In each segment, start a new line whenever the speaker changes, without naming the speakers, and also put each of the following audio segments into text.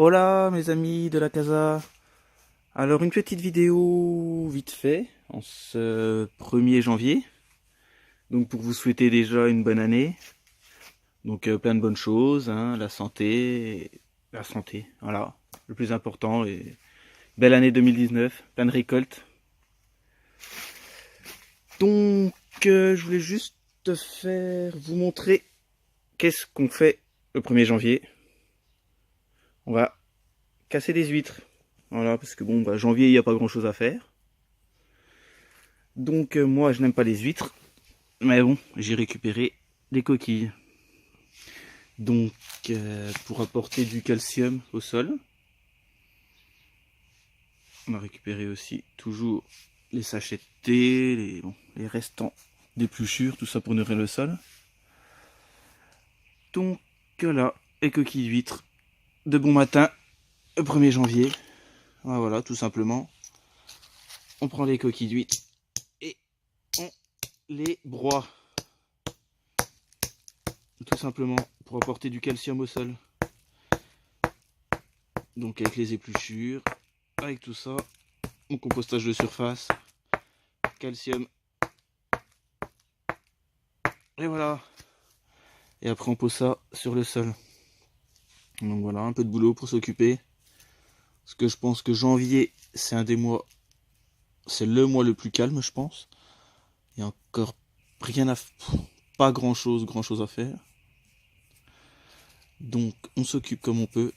Hola mes amis de la casa. Alors une petite vidéo vite fait en ce 1er janvier. Donc pour vous souhaiter déjà une bonne année. Donc plein de bonnes choses, hein, la santé, voilà, le plus important. Et belle année 2019, plein de récoltes. Donc je voulais juste vous montrer qu'est-ce qu'on fait le 1er janvier. On va casser des huîtres. Voilà, parce que bon, janvier, il n'y a pas grand chose à faire. Donc moi, je n'aime pas les huîtres. Mais bon, j'ai récupéré des coquilles. Donc, pour apporter du calcium au sol, on a récupéré aussi toujours les sachets de thé, les restants d'épluchures, tout ça pour nourrir le sol. Donc là, les coquilles d'huîtres de bon matin, le 1er janvier. Voilà, tout simplement. On prend les coquilles d'huîtres et on les broie. Tout simplement pour apporter du calcium au sol. Donc avec les épluchures, avec tout ça, mon compostage de surface, calcium, et voilà. Et après on pose ça sur le sol. Donc voilà, un peu de boulot pour s'occuper. Parce que je pense que janvier, c'est un des mois, c'est le mois le plus calme, je pense. Il y a encore rien à, pas grand chose à faire. Donc on s'occupe comme on peut.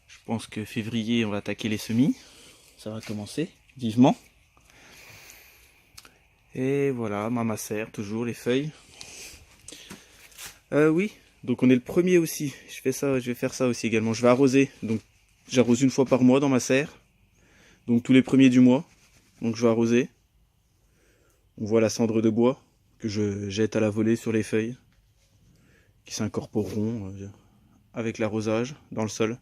Je pense que février, on va attaquer les semis. Ça va commencer vivement. Et voilà, ma macère, toujours les feuilles. Oui, donc on est le 1er aussi. Je vais faire ça aussi également. Je vais arroser. Donc j'arrose une fois par mois dans ma serre. Donc tous les 1er du mois. Donc je vais arroser. On voit la cendre de bois que je jette à la volée sur les feuilles, qui s'incorporeront avec l'arrosage dans le sol.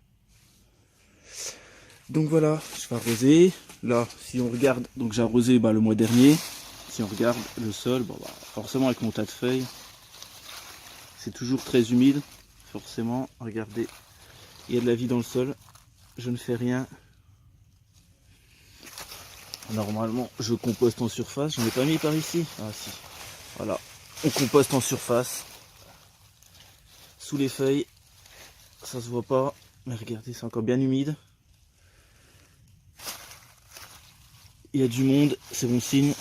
Donc voilà, je vais arroser. Là, si on regarde, donc j'ai arrosé le mois dernier. Si on regarde le sol, forcément avec mon tas de feuilles, c'est toujours très humide. Forcément, regardez, il y a de la vie dans le sol. Je ne fais rien. Normalement, je composte en surface. J'en ai pas mis par ici. Ah si. Voilà. On composte en surface. Sous les feuilles. Ça se voit pas. Mais regardez, c'est encore bien humide. Il y a du monde. C'est bon signe.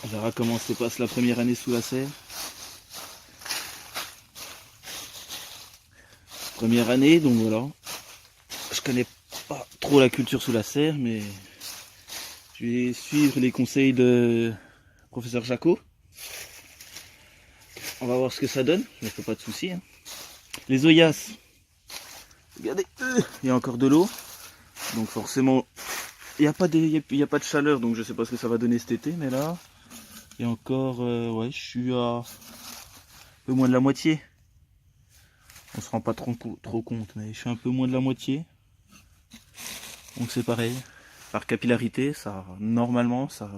On verra comment se passe la première année sous la serre. Première année, donc voilà. Je connais pas trop la culture sous la serre, mais je vais suivre les conseils de professeur Jacot. On va voir ce que ça donne, je ne fais pas de soucis. Hein. Les oyas, regardez, il y a encore de l'eau, donc forcément, il n'y a pas de chaleur, donc je sais pas ce que ça va donner cet été, mais là, il y a encore, ouais, je suis à un peu moins de la moitié. On se rend pas trop compte, mais je suis un peu moins de la moitié. Donc c'est pareil, par capillarité, normalement, ça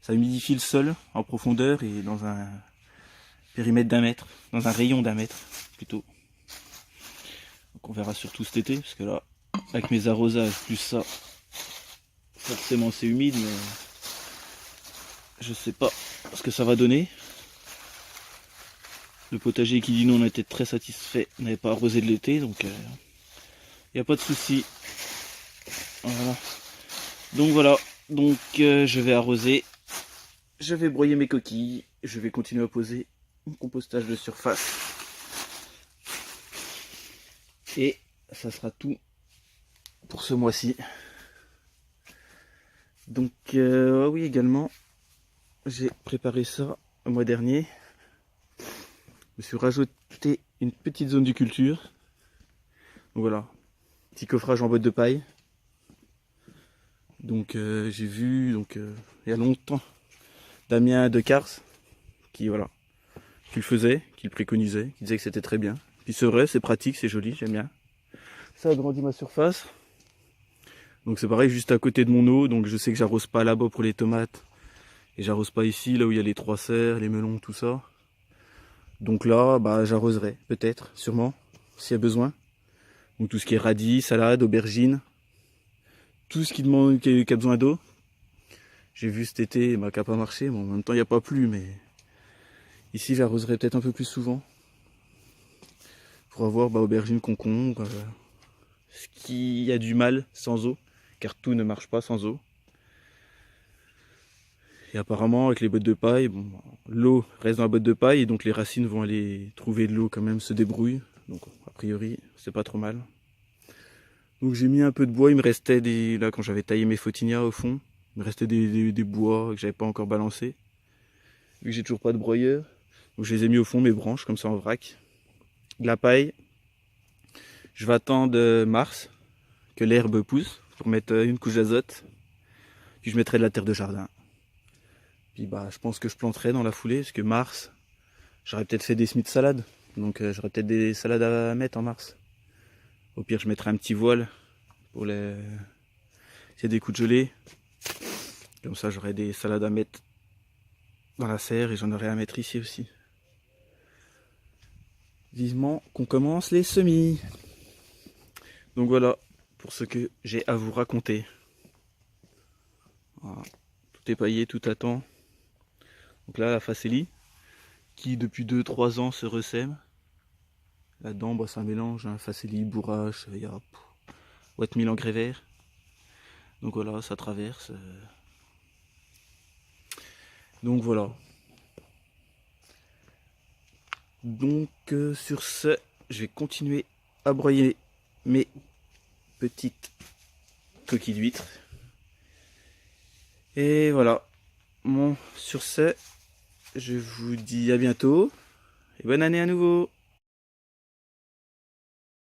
humidifie le sol en profondeur et dans un périmètre d'1 mètre, dans un rayon d'1 mètre plutôt. Donc on verra surtout cet été, parce que là, avec mes arrosages plus ça, forcément c'est humide, mais je sais pas ce que ça va donner. Le potager qui dit non, on a été très satisfait, on n'avait pas arrosé de l'été, donc il n'y a pas de souci. Voilà. Donc voilà, donc je vais arroser, je vais broyer mes coquilles, je vais continuer à poser mon compostage de surface. Et ça sera tout pour ce mois-ci. Donc oui, également, j'ai préparé ça le mois dernier. Je me suis rajouté une petite zone de culture. Donc voilà, petit coffrage en boîte de paille. Donc j'ai vu il y a longtemps Damien Decars qui le faisait, qui le préconisait, qui disait que c'était très bien. Puis c'est vrai, c'est pratique, c'est joli, j'aime bien. Ça agrandit ma surface. Donc c'est pareil, juste à côté de mon eau, donc je sais que j'arrose pas là-bas pour les tomates. Et j'arrose pas ici, là où il y a les 3 serres, les melons, tout ça. Donc là, j'arroserai, peut-être, sûrement. s'il y a besoin. Donc tout ce qui est radis, salade, aubergine, tout ce qui demande, qui a besoin d'eau. J'ai vu cet été, qui n'a pas marché, bon, en même temps il n'y a pas plu, mais ici j'arroserai peut-être un peu plus souvent. Pour avoir aubergine, concombre, ce qui a du mal sans eau, car tout ne marche pas sans eau. Et apparemment avec les bottes de paille, bon, l'eau reste dans la botte de paille et donc les racines vont aller trouver de l'eau quand même, se débrouillent. Donc a priori c'est pas trop mal. Donc j'ai mis un peu de bois, il me restait des. Là quand j'avais taillé mes photinias au fond, il me restait des bois que j'avais pas encore balancé. Vu que j'ai toujours pas de broyeur. Donc je les ai mis au fond mes branches comme ça en vrac. De la paille. Je vais attendre mars que l'herbe pousse pour mettre une couche d'azote. Puis je mettrai de la terre de jardin. Puis je pense que je planterai dans la foulée, parce que mars, j'aurais peut-être fait des semis de salade. Donc j'aurais peut-être des salades à mettre en mars. Au pire, je mettrai un petit voile pour les... s'il y a des coups de gelée. Comme ça, j'aurai des salades à mettre dans la serre et j'en aurai à mettre ici aussi. Vivement qu'on commence les semis. Donc voilà, pour ce que j'ai à vous raconter. Voilà. Tout est paillé, tout attend. Donc là, la facélie, qui depuis 2-3 ans se ressème. Là-dedans, c'est un mélange, hein, facélie, bourrache, il y a Wattmill engrais vert. Donc voilà, ça traverse. Donc voilà. Donc sur ce, je vais continuer à broyer mes petites coquilles d'huîtres. Et voilà. Bon, sur ce, je vous dis à bientôt et bonne année à nouveau.